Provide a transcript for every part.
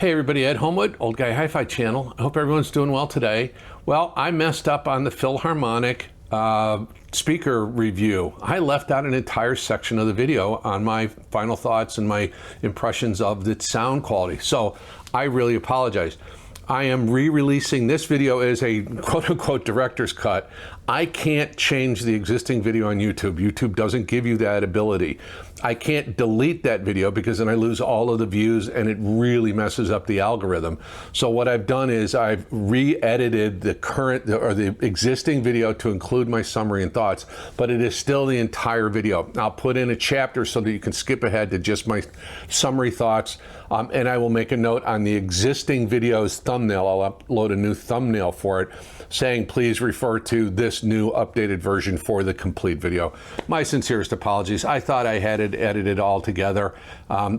Hey everybody, Ed Homewood, Old Guy Hi-Fi channel. I hope everyone's doing well today. Well, I messed up on the Philharmonic speaker review. I left out an entire section of the video on my final thoughts and my impressions of the sound quality. So I really apologize. I am re-releasing this video as a quote-unquote director's cut. I can't change the existing video on YouTube. YouTube doesn't give you that ability. I can't delete that video because then I lose all of the views and it really messes up the algorithm. So what I've done is I've re-edited the existing video to include my summary and thoughts, but it is still the entire video. I'll put in a chapter so that you can skip ahead to just my summary thoughts, and I will make a note on the existing video's thumbnail. I'll upload a new thumbnail for it saying please refer to this new updated version for the complete video. My sincerest apologies. I thought I had it edited all together.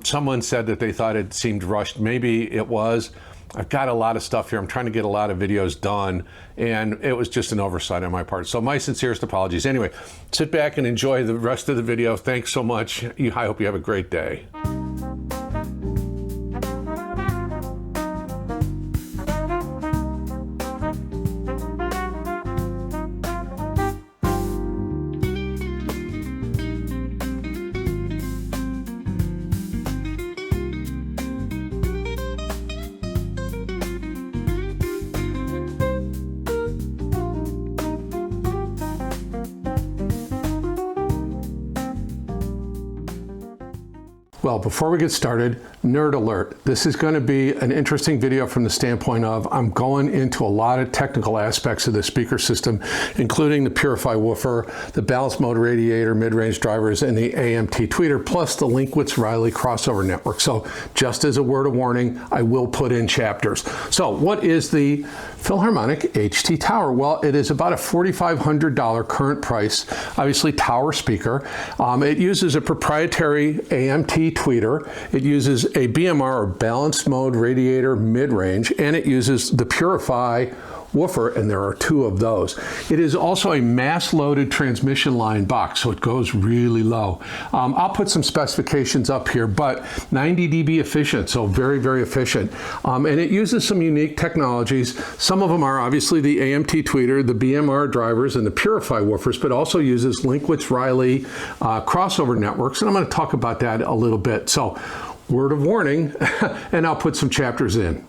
Someone said that they thought it seemed rushed. Maybe it was. I've got a lot of stuff here. I'm trying to get a lot of videos done, and it was just an oversight on my part. So my sincerest apologies. Anyway, sit back and enjoy the rest of the video. Thanks so much. I hope you have a great day. Well, before we get started, nerd alert. This is going to be an interesting video from the standpoint of I'm going into a lot of technical aspects of the speaker system, including the Purify woofer, the balance mode radiator, mid-range drivers, and the AMT tweeter, plus the Linkwitz-Riley crossover network. So just as a word of warning, I will put in chapters. So what is the Philharmonic HT Tower? Well, it is about a $4,500 current price, obviously tower speaker. It uses a proprietary AMT tweeter. It uses a BMR or balanced mode radiator mid-range, and it uses the Purify woofer, and there are two of those. It is also a mass-loaded transmission line box, so it goes really low. I'll put some specifications up here, but 90 dB efficient, so very, very efficient. And it uses some unique technologies. Some of them are obviously the AMT tweeter, the BMR drivers, and the Purify woofers, but also uses Linkwitz-Riley crossover networks, and I'm going to talk about that a little bit. So, word of warning, and I'll put some chapters in.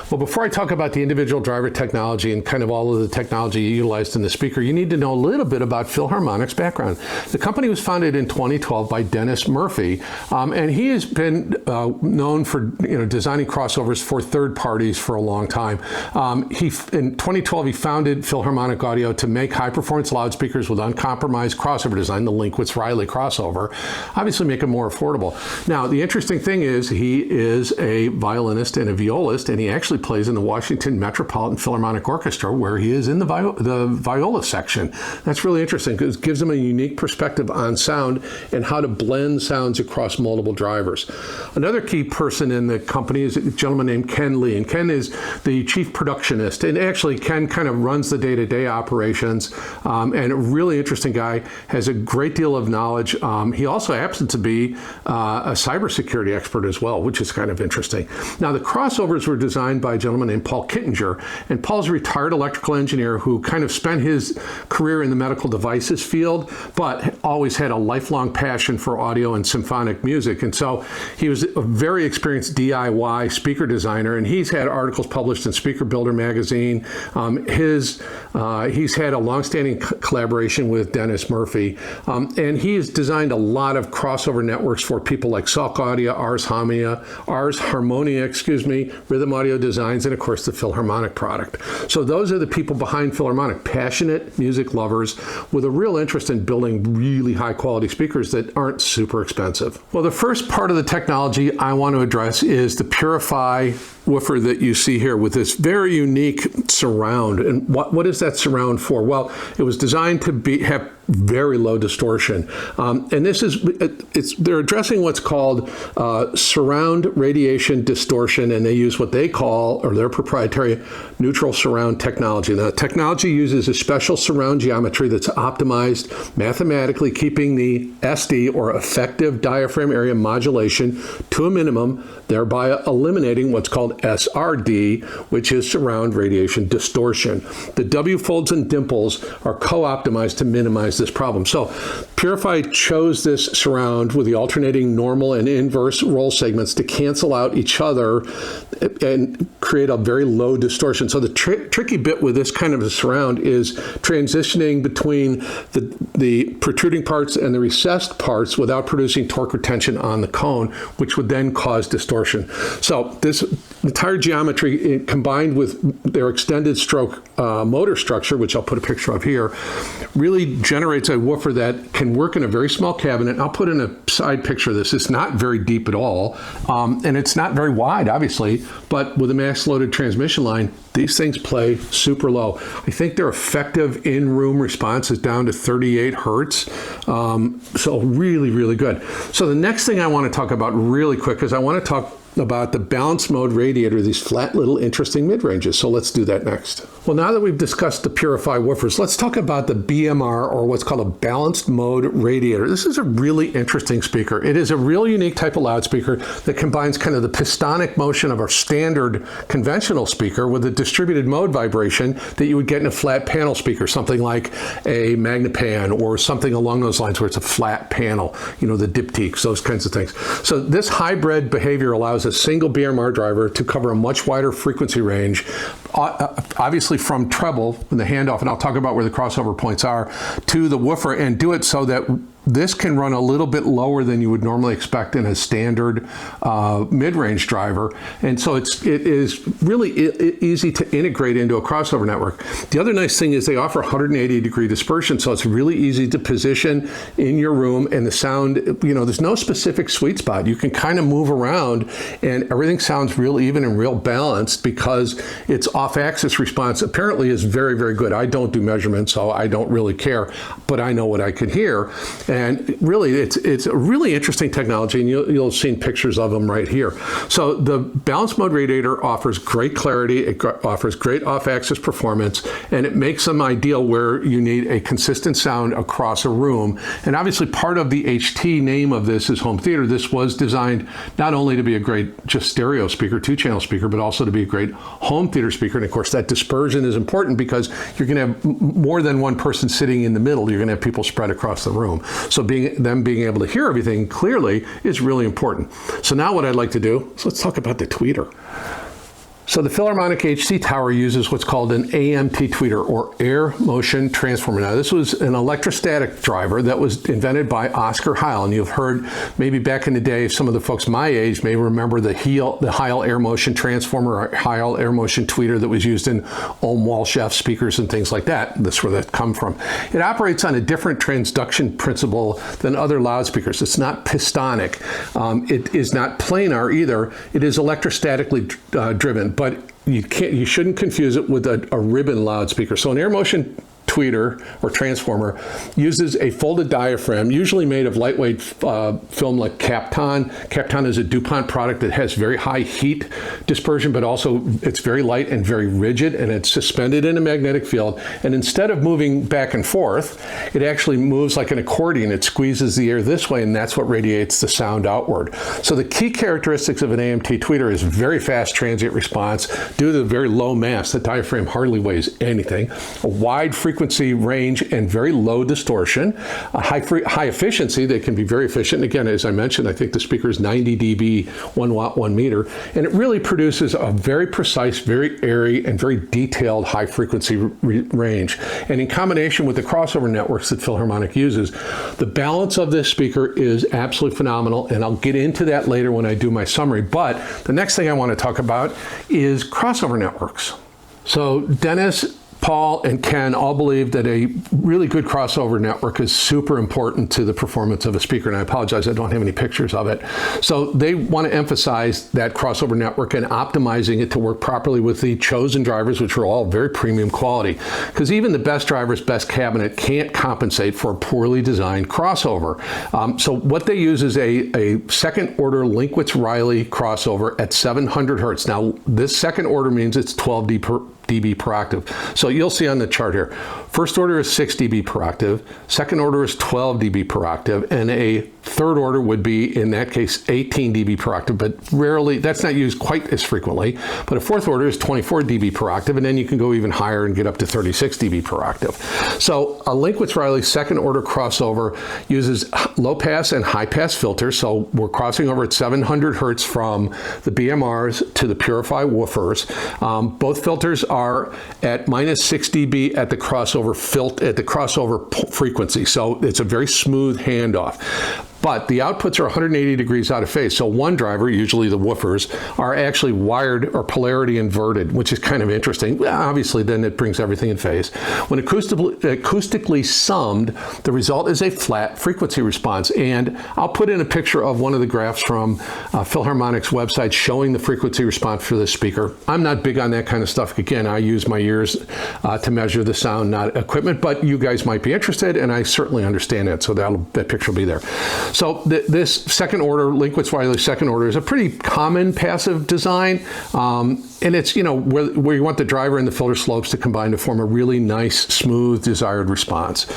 Well, before I talk about the individual driver technology and kind of all of the technology utilized in the speaker, you need to know a little bit about Philharmonic's background. The company was founded in 2012 by Dennis Murphy, and he has been known for designing crossovers for third parties for a long time. In 2012, he founded Philharmonic Audio to make high-performance loudspeakers with uncompromised crossover design, the Linkwitz-Riley crossover, obviously make them more affordable. Now, the interesting thing is he is a violinist and a violist, and he actually plays in the Washington Metropolitan Philharmonic Orchestra, where he is in the viola section. That's really interesting because it gives him a unique perspective on sound and how to blend sounds across multiple drivers. Another key person in the company is a gentleman named Ken Lee, and Ken is the chief productionist, and actually Ken kind of runs the day-to-day operations, and a really interesting guy, has a great deal of knowledge. He also happens to be a cybersecurity expert as well, which is kind of interesting. Now, the crossovers were designed by a gentleman named Paul Kittinger, and Paul's a retired electrical engineer who kind of spent his career in the medical devices field, but always had a lifelong passion for audio and symphonic music. And so he was a very experienced DIY speaker designer, and he's had articles published in Speaker Builder magazine. He's had a longstanding collaboration with Dennis Murphy, and he has designed a lot of crossover networks for people like Salk Audio, Ars Harmonia, Rhythm Audio Designs, and of course the Philharmonic product. So those are the people behind Philharmonic, passionate music lovers with a real interest in building really high quality speakers that aren't super expensive. Well, the first part of the technology I want to address is the Purify woofer that you see here with this very unique surround. And what is that surround for? Well, it was designed to have very low distortion. And this is, they're addressing what's called surround radiation distortion, and they use what they call, or their proprietary neutral surround technology. Now, the technology uses a special surround geometry that's optimized mathematically, keeping the SD, or effective diaphragm area modulation, to a minimum thereby eliminating what's called SRD, which is surround radiation distortion. The W folds and dimples are co-optimized to minimize this problem. So Purify chose this surround with the alternating normal and inverse roll segments to cancel out each other and create a very low distortion. So the tricky bit with this kind of a surround is transitioning between the protruding parts and the recessed parts without producing torque or tension on the cone, which would then cause distortion. So this entire geometry, combined with their extended stroke motor structure, which I'll put a picture of here, really generates a woofer that can work in a very small cabinet. I'll put in a side picture of this. It's not very deep at all, and it's not very wide, obviously, but with a max-loaded transmission line, these things play super low. I think their effective in-room response is down to 38 hertz, so really, really good. So the next thing I want to talk about really quick is I want to talk about the balance mode radiator, these flat little interesting mid-ranges. So let's do that next. Well, now that we've discussed the Purify woofers, let's talk about the BMR, or what's called a balanced mode radiator. This is a really interesting speaker. It is a real unique type of loudspeaker that combines kind of the pistonic motion of our standard conventional speaker with a distributed mode vibration that you would get in a flat panel speaker, something like a Magnepan or something along those lines where it's a flat panel, you know, the diptychs, those kinds of things. So this hybrid behavior allows a single BMR driver to cover a much wider frequency range, obviously from treble in the handoff, and I'll talk about where the crossover points are, to the woofer, and do it so that this can run a little bit lower than you would normally expect in a standard mid-range driver. And so it is really easy to integrate into a crossover network. The other nice thing is they offer 180-degree dispersion, so it's really easy to position in your room, and the sound, you know, there's no specific sweet spot. You can kind of move around and everything sounds real even and real balanced because its off-axis response apparently is very, very good. I don't do measurements, so I don't really care, but I know what I can hear. And really, it's a really interesting technology, and you'll have seen pictures of them right here. So the balance mode radiator offers great clarity, it offers great off-axis performance, and it makes them ideal where you need a consistent sound across a room. And obviously part of the HT name of this is home theater. This was designed not only to be a great just stereo speaker, two-channel speaker, but also to be a great home theater speaker. And of course that dispersion is important because you're going to have more than one person sitting in the middle. You're going to have people spread across the room. So them being able to hear everything clearly is really important. So now what I'd like to do is let's talk about the tweeter. So the Philharmonic HT Tower uses what's called an AMT tweeter, or air motion transformer. Now this was an electrostatic driver that was invented by Oscar Heil, and you've heard maybe back in the day, some of the folks my age may remember the Heil air motion transformer or Heil air motion tweeter that was used in Ohm Walchef speakers and things like that. That's where that come from. It operates on a different transduction principle than other loudspeakers. It's not pistonic. It is not planar either. It is electrostatically driven. But you shouldn't confuse it with a ribbon loudspeaker. So an air motion tweeter or transformer uses a folded diaphragm, usually made of lightweight film like Kapton. Kapton is a DuPont product that has very high heat dispersion, but also it's very light and very rigid, and it's suspended in a magnetic field. And instead of moving back and forth, it actually moves like an accordion. It squeezes the air this way, and that's what radiates the sound outward. So the key characteristics of an AMT tweeter is very fast transient response due to the very low mass. The diaphragm hardly weighs anything. A wide frequency range and very low distortion, a high efficiency. They can be very efficient. And again, as I mentioned, I think the speaker is 90 dB, 1 watt, 1 meter, and it really produces a very precise, very airy, and very detailed high frequency range. And in combination with the crossover networks that Philharmonic uses, the balance of this speaker is absolutely phenomenal, and I'll get into that later when I do my summary. But the next thing I want to talk about is crossover networks. So Dennis, Paul, and Ken all believe that a really good crossover network is super important to the performance of a speaker, and I apologize, I don't have any pictures of it. So they want to emphasize that crossover network and optimizing it to work properly with the chosen drivers, which are all very premium quality, because even the best driver's best cabinet can't compensate for a poorly designed crossover. So what they use is a second order Linkwitz-Riley crossover at 700 hertz. Now this second order means it's 12 dB per octave. So you'll see on the chart here, First order is 6 dB per octave, second order is 12 dB per octave, and a third order would be, in that case, 18 dB per octave, but rarely, that's not used quite as frequently. But a fourth order is 24 dB per octave, and then you can go even higher and get up to 36 dB per octave. So a Linkwitz-Riley second order crossover uses low pass and high pass filters. So we're crossing over at 700 hertz from the BMRs to the Purify woofers. Both filters are at -6 dB at the crossover frequency. So it's a very smooth handoff. But the outputs are 180 degrees out of phase. So one driver, usually the woofers, are actually wired or polarity inverted, which is kind of interesting. Well, obviously, then it brings everything in phase. When acoustically summed, the result is a flat frequency response. And I'll put in a picture of one of the graphs from Philharmonic's website showing the frequency response for this speaker. I'm not big on that kind of stuff. Again, I use my ears to measure the sound, not equipment, but you guys might be interested, and I certainly understand it. So that picture will be there. So this second order, Linkwitz-Riley second order, is a pretty common passive design. And it's, you know, where you want the driver and the filter slopes to combine to form a really nice, smooth, desired response.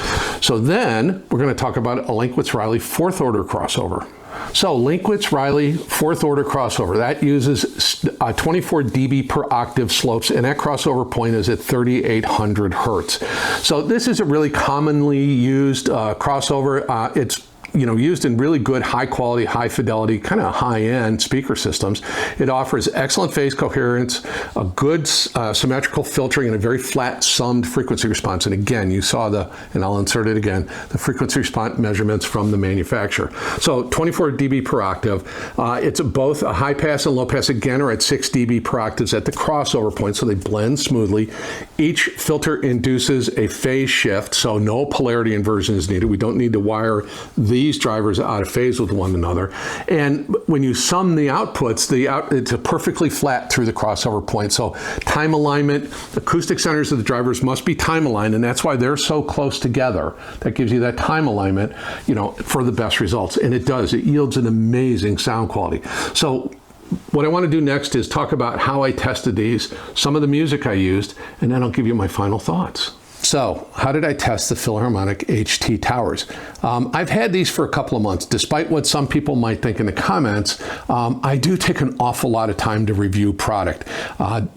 So then we're going to talk about a Linkwitz-Riley fourth order crossover. So Linkwitz-Riley fourth order crossover, that uses 24 dB per octave slopes, and that crossover point is at 3,800 hertz. So this is a really commonly used crossover. It's used in really good, high quality, high fidelity, kind of high end speaker systems. It offers excellent phase coherence, a good symmetrical filtering, and a very flat summed frequency response. And again, you saw and I'll insert it again, the frequency response measurements from the manufacturer. So 24 dB per octave. It's both a high pass and low pass, again, are at 6 dB per octaves at the crossover point, so they blend smoothly. Each filter induces a phase shift, so no polarity inversion is needed. We don't need to wire these drivers out of phase with one another. And when you sum the outputs, it's a perfectly flat through the crossover point. So time alignment, acoustic centers of the drivers must be time aligned, and that's why they're so close together. That gives you that time alignment, for the best results. And it does. It yields an amazing sound quality. So what I want to do next is talk about how I tested these, some of the music I used, and then I'll give you my final thoughts. So, how did I test the Philharmonic HT Towers? I've had these for a couple of months. Despite what some people might think in the comments, I do take an awful lot of time to review product.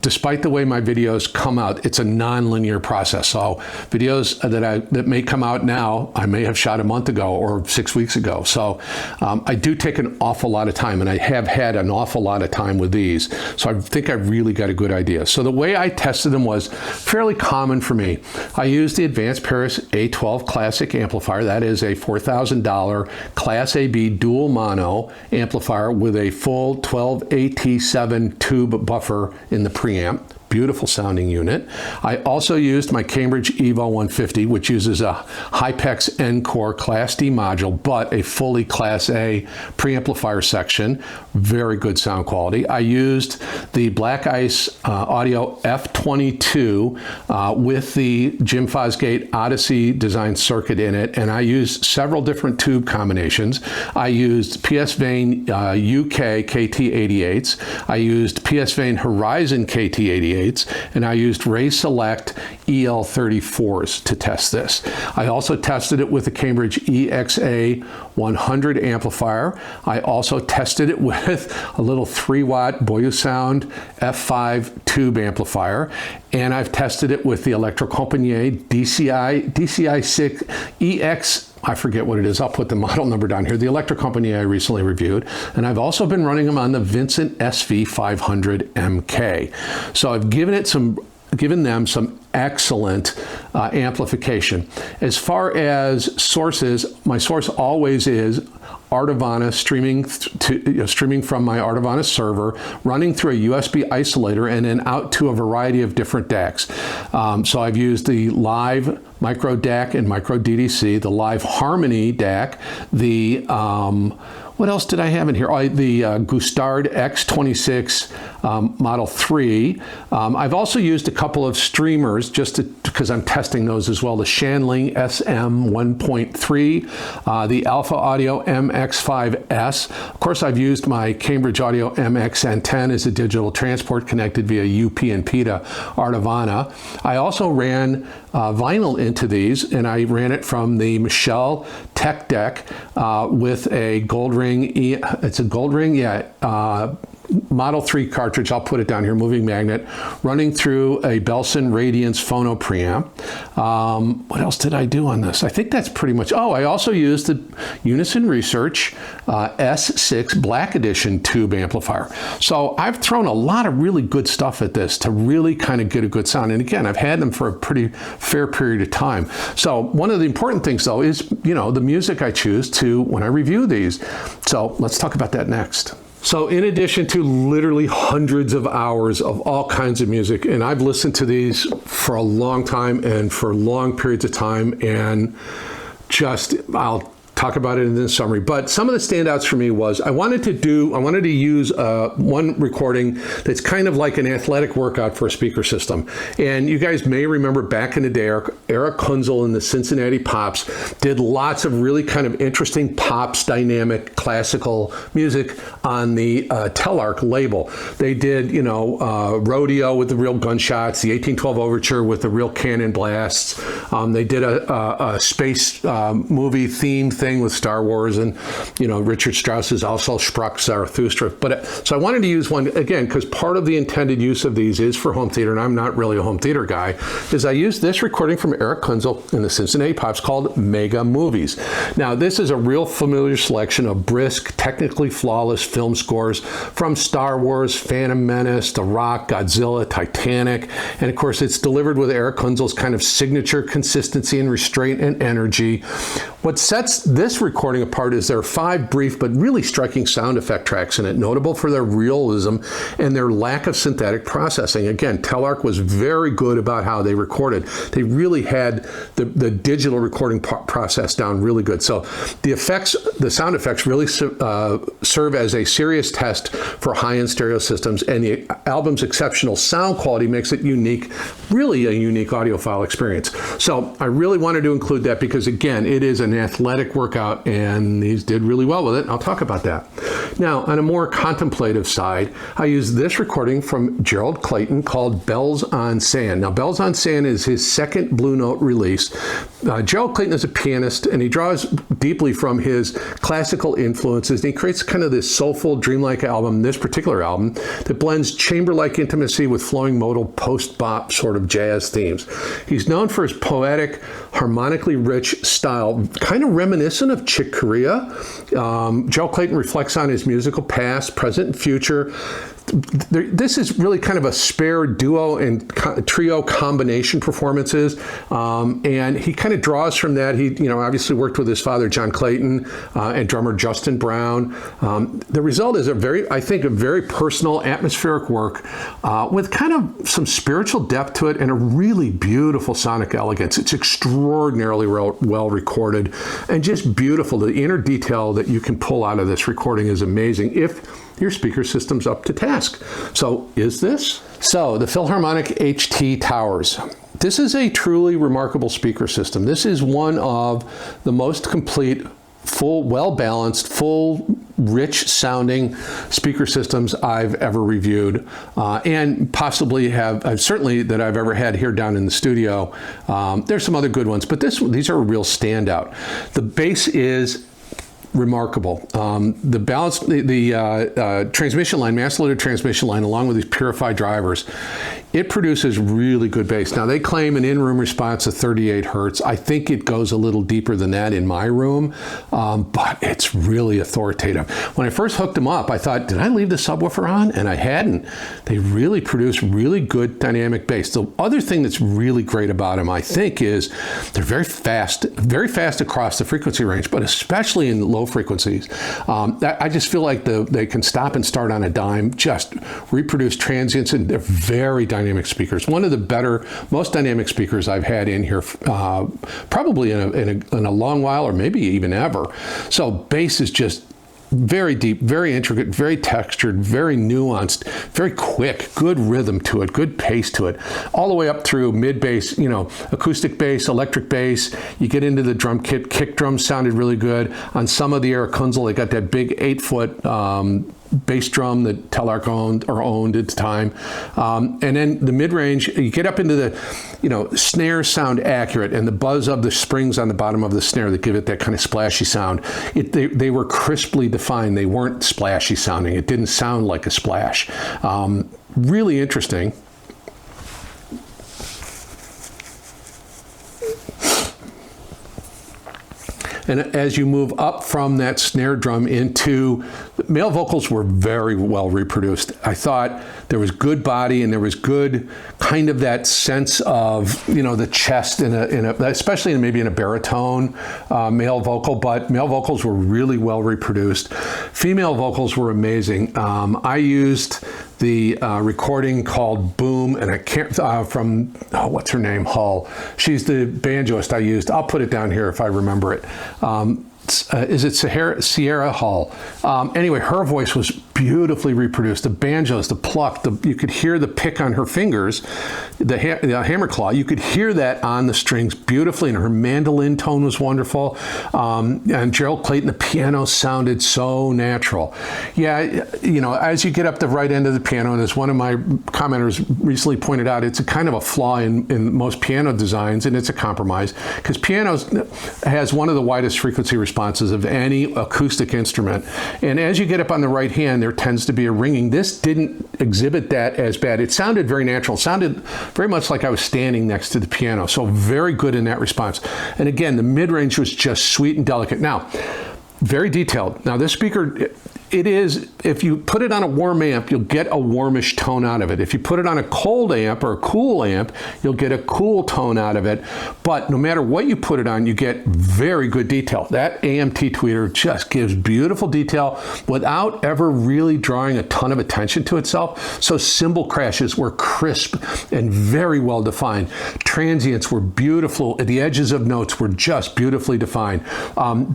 Despite the way my videos come out, it's a non-linear process. So, videos that may come out now, I may have shot a month ago or 6 weeks ago. So, I do take an awful lot of time, and I have had an awful lot of time with these. So, I think I've really got a good idea. So, the way I tested them was fairly common for me. I used the Advanced Paris A12 Classic amplifier. That is a $4,000 Class AB dual mono amplifier with a full 12AT7 tube buffer in the preamp. Beautiful sounding unit. I also used my Cambridge Evo 150, which uses a Hypex Encore Class D module, but a fully Class A preamplifier section. Very good sound quality. I used the Black Ice Audio F22 with the Jim Fosgate Odyssey design circuit in it, and I used several different tube combinations. I used PS Vane UK KT88s. I used PS Vane Horizon KT88s. And I used Ray Select EL34s to test this. I also tested it with the Cambridge EXA 100 amplifier. I also tested it with a little 3-watt Boyu Sound F5 tube amplifier. And I've tested it with the Electrocompagnie DCI 6 EX, I forget what it is. I'll put the model number down here. The Electrocompagnie I recently reviewed. And I've also been running them on the Vincent SV500 MK. So I've given them some excellent amplification. As far as sources, my source always is Artivana streaming from my Artivana server, running through a USB isolator and then out to a variety of different DACs. So I've used the Live Micro DAC and Micro DDC, the Live Harmony DAC, the What else did I have in here? Oh, the Gustard X26 Model 3. I've also used a couple of streamers just because I'm testing those as well. The Shanling SM 1.3, the Alpha Audio MX5S. Of course, I've used my Cambridge Audio MX-N10 as a digital transport connected via UPnP to Artivana. I also ran vinyl into these, and I ran it from the Michelle Tech Deck with a gold ring. It's a gold ring, yeah. Model 3 cartridge, I'll put it down here, moving magnet, running through a Belson Radiance phono preamp. What else did I do on this? I think that's pretty much, oh, I also used the Unison Research S6 Black Edition tube amplifier. So I've thrown a lot of really good stuff at this to really kind of get a good sound. And again, I've had them for a pretty fair period of time. So one of the important things though is, you know, the music I choose to when I review these. So let's talk about that next. So in addition to literally hundreds of hours of all kinds of music, and I've listened to these for a long time and for long periods of time, and just, I'll talk about it in the summary, but some of the standouts for me was I wanted to use one recording that's kind of like an athletic workout for a speaker system. And you guys may remember back in the day, Eric Kunzel and the Cincinnati Pops did lots of really kind of interesting pops, dynamic, classical music on the Telarc label. They did, you know, Rodeo with the real gunshots, the 1812 Overture with the real cannon blasts. They did a space movie theme thing with Star Wars, and you know, Richard Strauss's Also Sprach Zarathustra. But so I wanted to use one again because part of the intended use of these is for home theater, and I'm not really a home theater guy. Is I used this recording from Eric Kunzel and the Cincinnati Pops called Mega Movies. Now this is a real familiar selection of brisk, technically flawless film scores from Star Wars, Phantom Menace, The Rock, Godzilla, Titanic, and of course it's delivered with Eric Kunzel's kind of signature consistency and restraint and energy. What sets this recording apart is there are 5 brief but really striking sound effect tracks in it, notable for their realism and their lack of synthetic processing. Again, Telarc was very good about how they recorded. They really had the digital recording process down really good. So the sound effects really serve as a serious test for high-end stereo systems, and the album's exceptional sound quality makes it unique, really a unique audiophile experience. So I really wanted to include that because, again, it is an athletic workout, and these did really well with it. I'll talk about that. Now, on a more contemplative side, I used this recording from Gerald Clayton called Bells on Sand. Now, Bells on Sand is his second Blue Note release. Gerald Clayton is a pianist, and he draws deeply from his classical influences, and he creates kind of this soulful, dreamlike album, this particular album, that blends chamber-like intimacy with flowing modal post-bop sort of jazz themes. He's known for his poetic, harmonically rich style, kind of reminiscent of Chick Corea. Gerald Clayton reflects on his musical past, present, and future. This is really kind of a spare duo and trio combination performances, and he kind of draws from that. He, you know, obviously worked with his father John Clayton and drummer Justin Brown. The result is I think a very personal, atmospheric work with kind of some spiritual depth to it and a really beautiful sonic elegance. It's extraordinarily well recorded and just beautiful. The inner detail that you can pull out of this recording is amazing if your speaker system's up to task. So is this? So the Philharmonic HT Towers. This is a truly remarkable speaker system. This is one of the most complete, full, well-balanced, full, rich sounding speaker systems I've ever reviewed, and possibly certainly that I've ever had here down in the studio. There's some other good ones, but these are a real standout. The bass is remarkable. The balance, the transmission line, mass-loaded transmission line, along with these purified drivers, it produces really good bass. Now, they claim an in-room response of 38 hertz. I think it goes a little deeper than that in my room, but it's really authoritative. When I first hooked them up, I thought, did I leave the subwoofer on? And I hadn't. They really produce really good dynamic bass. The other thing that's really great about them, I think, is they're very fast across the frequency range, but especially in low frequencies. I just feel like they can stop and start on a dime, just reproduce transients, and they're very dynamic speakers. One of the better, most dynamic speakers I've had in here, probably in a long while, or maybe even ever. So bass is just very deep, very intricate, very textured, very nuanced, very quick, good rhythm to it, good pace to it, all the way up through mid bass, you know, acoustic bass, electric bass. You get into the drum kit, kick drums sounded really good. On some of the Kunzel, they got that big 8-foot bass drum that Telarc owned at the time. And then the mid-range, you get up into the, you know, snares sound accurate, and the buzz of the springs on the bottom of the snare that give it that kind of splashy sound. They were crisply defined. They weren't splashy sounding. It didn't sound like a splash. Really interesting. And as you move up from that snare drum into, male vocals were very well reproduced. I thought there was good body and there was good kind of that sense of, you know, the chest especially maybe in a baritone male vocal, but male vocals were really well reproduced. Female vocals were amazing. I used the recording called Boom, and I can't, what's her name, Hull. She's the banjoist I used. I'll put it down here if I remember it. Is it Sierra Hull? Anyway, her voice was beautifully reproduced. The banjos, the pluck, you could hear the pick on her fingers, the hammer claw. You could hear that on the strings beautifully, and her mandolin tone was wonderful. And Gerald Clayton, the piano sounded so natural. Yeah, you know, as you get up the right end of the piano, and as one of my commenters recently pointed out, it's a kind of a flaw in most piano designs, and it's a compromise, because piano has one of the widest frequency responses of any acoustic instrument. And as you get up on the right hand, there tends to be a ringing. This didn't exhibit that as bad. It sounded very natural. It sounded very much like I was standing next to the piano. So very good in that response. And again, the mid-range was just sweet and delicate. Now, very detailed. Now this speaker, it is, if you put it on a warm amp, you'll get a warmish tone out of it. If you put it on a cold amp or a cool amp, you'll get a cool tone out of it. But no matter what you put it on, you get very good detail. That AMT tweeter just gives beautiful detail without ever really drawing a ton of attention to itself. So cymbal crashes were crisp and very well defined. Transients were beautiful. The edges of notes were just beautifully defined.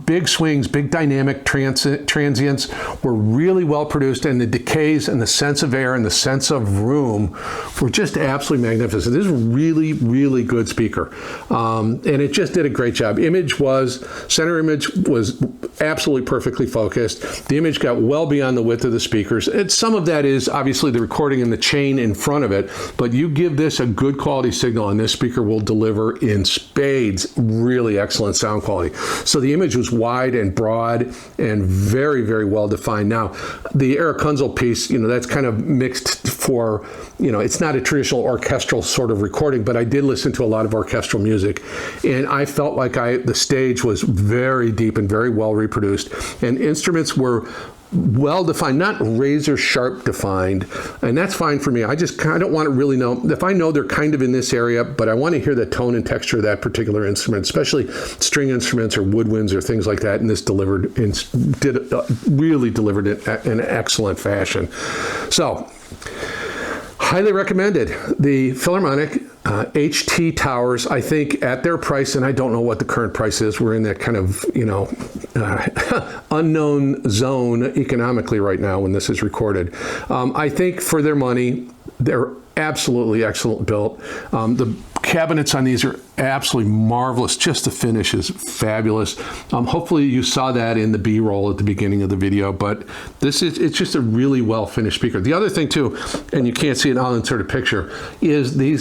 Big swings, big dynamic transients were really well produced, and the decays and the sense of air and the sense of room were just absolutely magnificent. This is a really, really good speaker. And it just did a great job. Center image was absolutely perfectly focused. The image got well beyond the width of the speakers. Some of that is obviously the recording and the chain in front of it, but you give this a good quality signal and this speaker will deliver in spades really excellent sound quality. So the image was wide and broad and very, very well defined. Now, the Kunzel piece, you know, that's kind of mixed for, you know, it's not a traditional orchestral sort of recording, but I did listen to a lot of orchestral music, and I felt like the stage was very deep and very well reproduced, and instruments were well defined, not razor sharp defined, and that's fine for me. I just kind of want to really know, if I know they're kind of in this area, but I want to hear the tone and texture of that particular instrument, especially string instruments or woodwinds or things like that, and this really delivered it in an excellent fashion. So, highly recommended. The Philharmonic HT Towers, I think at their price, and I don't know what the current price is, we're in that kind of, you know, unknown zone economically right now when this is recorded. I think for their money, they're absolutely excellent built. The cabinets on these are absolutely marvelous. Just the finish is fabulous. Hopefully you saw that in the B-roll at the beginning of the video, but it's just a really well finished speaker. The other thing too, and you can't see it, I'll insert a picture, is they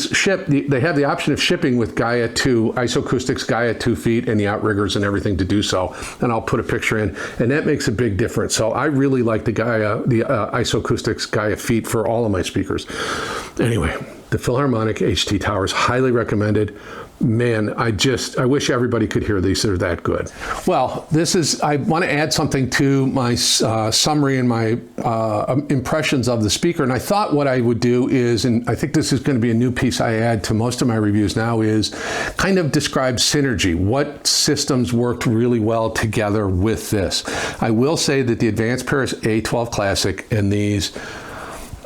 have the option of shipping with Gaia 2, Isoacoustics Gaia 2 feet and the outriggers and everything to do so. And I'll put a picture in, and that makes a big difference. So I really like the Isoacoustics Gaia feet for all of my speakers. Anyway, the Philharmonic HT Towers, highly recommended. Man, I wish everybody could hear these. They're that good. Well, I want to add something to my summary and my impressions of the speaker. And I thought what I would do is, and I think this is going to be a new piece I add to most of my reviews now, is kind of describe synergy. What systems worked really well together with this? I will say that the Advanced Paris A12 Classic and these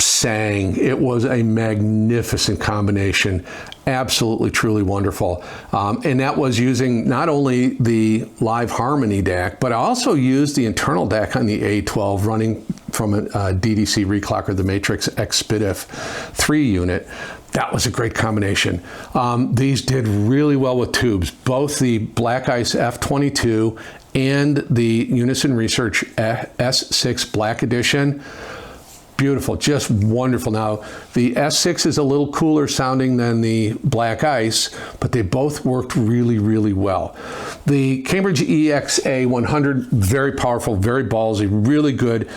sang. It was a magnificent combination. Absolutely, truly wonderful. And that was using not only the live harmony DAC, but I also used the internal DAC on the A12 running from a DDC reclocker, the Matrix XSPDIF 3 unit. That was a great combination. These did really well with tubes, both the Black Ice F22 and the Unison Research S6 Black Edition. Beautiful, just wonderful. Now, the S6 is a little cooler sounding than the Black Ice, but they both worked really, really well. The Cambridge EXA 100, very powerful, very ballsy, really good.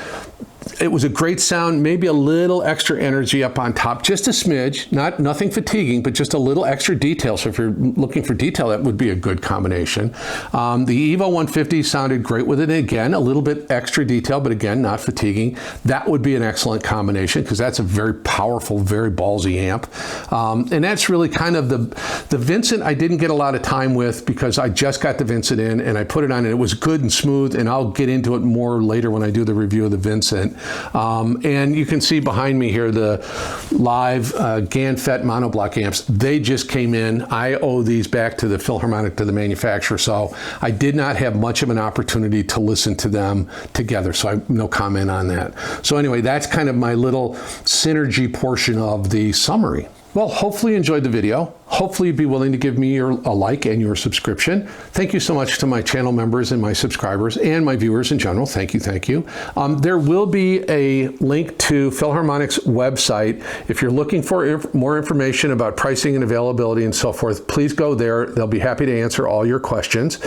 It was a great sound, maybe a little extra energy up on top, just a smidge, nothing fatiguing, but just a little extra detail. So if you're looking for detail, that would be a good combination. The Evo 150 sounded great with it. Again, a little bit extra detail, but again, not fatiguing. That would be an excellent combination because that's a very powerful, very ballsy amp. And that's really kind of the Vincent I didn't get a lot of time with because I just got the Vincent in and I put it on and it was good and smooth, and I'll get into it more later when I do the review of the Vincent. And you can see behind me here the live GAN-FET monoblock amps. They just came in. I owe these back to the Philharmonic, to the manufacturer, so I did not have much of an opportunity to listen to them together, so I have no comment on that. So anyway, that's kind of my little synergy portion of the summary. Well, hopefully you enjoyed the video. Hopefully you'd be willing to give me a like and your subscription. Thank you so much to my channel members and my subscribers and my viewers in general. Thank you, thank you. There will be a link to Philharmonic's website. If you're looking for more information about pricing and availability and so forth, please go there. They'll be happy to answer all your questions.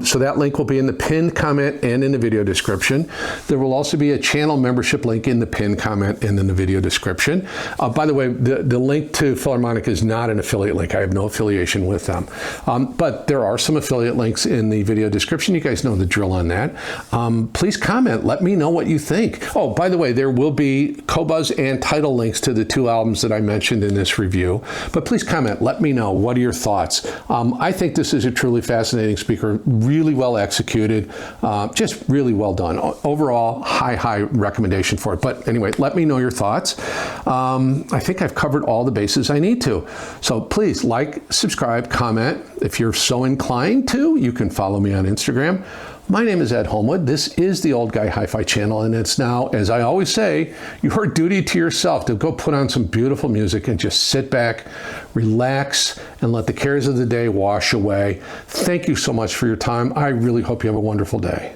So that link will be in the pinned comment and in the video description. There will also be a channel membership link in the pinned comment and in the video description. By the way, the link to Philharmonic is not an affiliate link. I have no affiliation with them. But there are some affiliate links in the video description. You guys know the drill on that. Please comment. Let me know what you think. Oh, by the way, there will be Qobuz and title links to the two albums that I mentioned in this review. But please comment. Let me know. What are your thoughts? I think this is a truly fascinating speaker. Really well executed. Just really well done. Overall, high recommendation for it. But anyway, let me know your thoughts. I think I've covered all the bases I need to. So please like, subscribe, comment. If you're so inclined to, you can follow me on Instagram. My name is Ed Holmwood. This is the Old Guy Hi-Fi channel, and it's now, as I always say, your duty to yourself to go put on some beautiful music and just sit back, relax, and let the cares of the day wash away. Thank you so much for your time. I really hope you have a wonderful day.